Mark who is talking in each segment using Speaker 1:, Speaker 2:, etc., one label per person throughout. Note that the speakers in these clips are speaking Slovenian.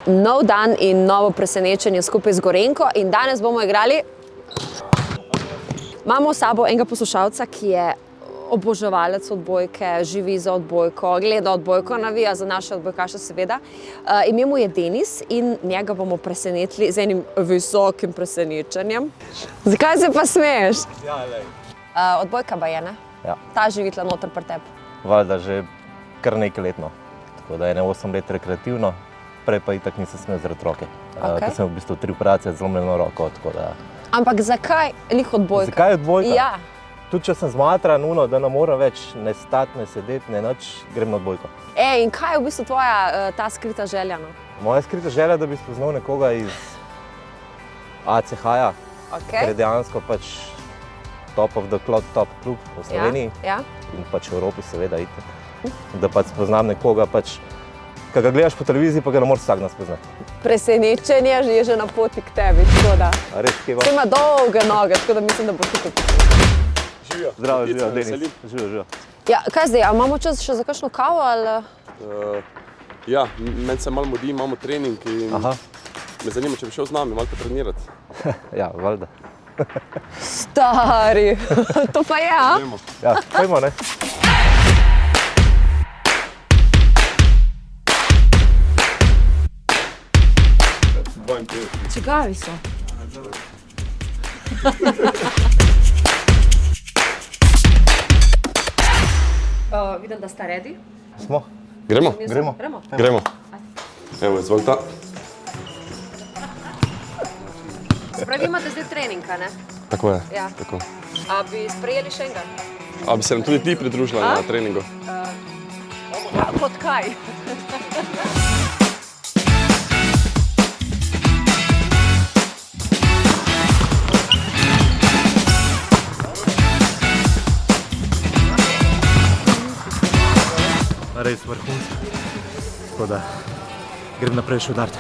Speaker 1: nov dan in novo presenečenje skupaj z Gorenjko in danes bomo igrali. Imamo s sabo enega poslušalca, ki je oboževalec odbojke, živi za odbojko, gleda odbojko, navija za naše odbojkaše seveda. Ime mu je Denis in njega bomo presenetili z enim visokim presenečenjem. Zakaj se pa smeješ?
Speaker 2: Ja, lej.
Speaker 1: Odbojka baje, ne?
Speaker 3: Ja.
Speaker 1: Ta živi tla noter pri tebi.
Speaker 3: Valjda že kar nekaj letno. Tako da je 8 let rekreativno, prej pa itak nisem smel zaradi roke. Ker sem v bistvu 3 operacije z zlomljeno roko, tako da...
Speaker 1: Ampak zakaj lih odbojka?
Speaker 3: Zakaj odbojka?
Speaker 1: Ja.
Speaker 3: Tudi če sem zmatran, da ne morem več ne stati, ne sedeti, ne nič, grem na odbojko.
Speaker 1: In kaj je v bistvu tvoja ta skrita želja? No?
Speaker 3: Moja skrita želja je, da bi spoznal nekoga iz ACH-ja, ker je dejansko pač top of the top klub v Sloveniji in pač v Evropi seveda itak. Da pač spoznam nekoga, pač, ko ga gledaš po televiziji, pa ga ne moreš vsak dan spoznati. Presenečenje
Speaker 1: je že na poti k tebi, tako da.
Speaker 3: A res, kje
Speaker 1: ima dolge noge, tako da mislim, da bo tukaj.
Speaker 3: Živijo. Zdravo, živijo, Denis. Živijo.
Speaker 1: Ja, kaj zdaj, a imamo čas še za kakšno kavo ali?
Speaker 2: Ja, meni se malo mudi, imamo trening in me zanima, če bi šel z nami malo potrenirati.
Speaker 3: Ja, valjda.
Speaker 1: Stari, to pa je, a?
Speaker 3: Ja, pojmo, ne?
Speaker 1: Čigavi so? Vidim, da sta ready.
Speaker 3: Smo.
Speaker 2: Gremo?
Speaker 3: Gremo.
Speaker 2: Evo, izvolite.
Speaker 1: Se pravi, imate zdaj trening, a ne?
Speaker 2: Tako je.
Speaker 1: Ja.
Speaker 2: Tako.
Speaker 1: A bi sprejeli še enega?
Speaker 2: A bi se nam tudi ti pridružila na treningu?
Speaker 1: Kot kaj?
Speaker 3: Res vrhunsko. Tako da grem naprej še udariti.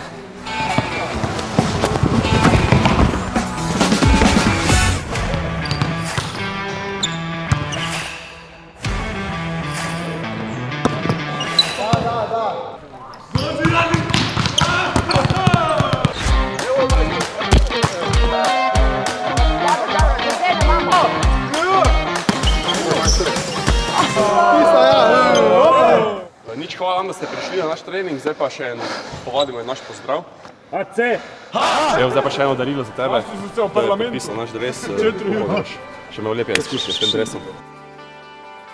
Speaker 2: Nič, hvala vam, da ste prišli na naš trening, zdaj pa še povadimo naš pozdrav. Evo, zdaj pa še eno darilo za tebe. To je podpisal naš dres. Še imel lepe izkušnje s tem dresom.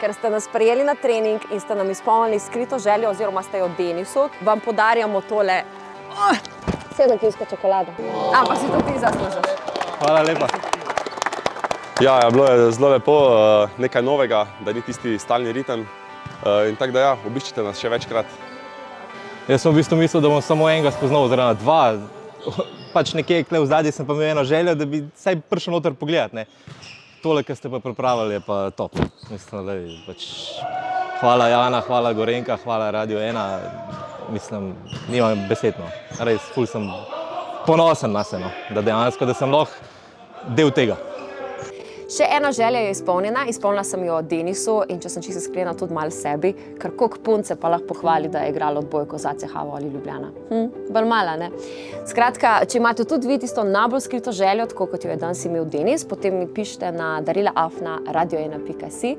Speaker 1: Ker ste nas prijeli na trening in ste nam izpolnili skrito željo oziroma ste jo Denisu, vam podarjamo tole 7-kilsko čokolado. Ampak si to ti zaslužiš.
Speaker 3: Hvala lepa.
Speaker 2: Ja, bilo je zelo lepo, nekaj novega, da ni tisti stalni ritem. In tako da ja, obiščite nas še večkrat.
Speaker 3: Jaz sem v bistvu mislil, da bom samo enega spoznal, oziroma dva. Pač nekje v zadnji sem pa imel eno željo, da bi vsaj prišel noter pogledati. Tole, kar ste pa pripravili, je pa top. Mislim, da pač hvala Jana, hvala Gorenjka, hvala Radio 1. Mislim, nimam besedno. Res, ful sem ponosen na se, da dejansko, da sem lahko del tega.
Speaker 1: Še ena želja je izpolnila sem jo Denisu in če sem čisto iskrena tudi malo sebi, ker koliko punce pa lahko pohvali, da je igrala odbojko za ACH ali Ljubljana. Bolj mala, ne? Skratka, če imate tudi vi tisto najbolj skrito željo, tako kot jo je danes imel Denis, potem mi pišite na darila@radio1.si,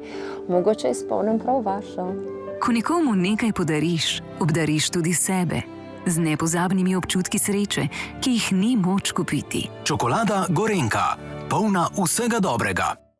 Speaker 1: mogoče izpolnim prav vašo.
Speaker 4: Ko nekomu nekaj podariš, obdariš tudi sebe. Z nepozabnimi občutki sreče, ki jih ni moč kupiti.
Speaker 5: Čokolada Gorenjka, polna vsega dobrega.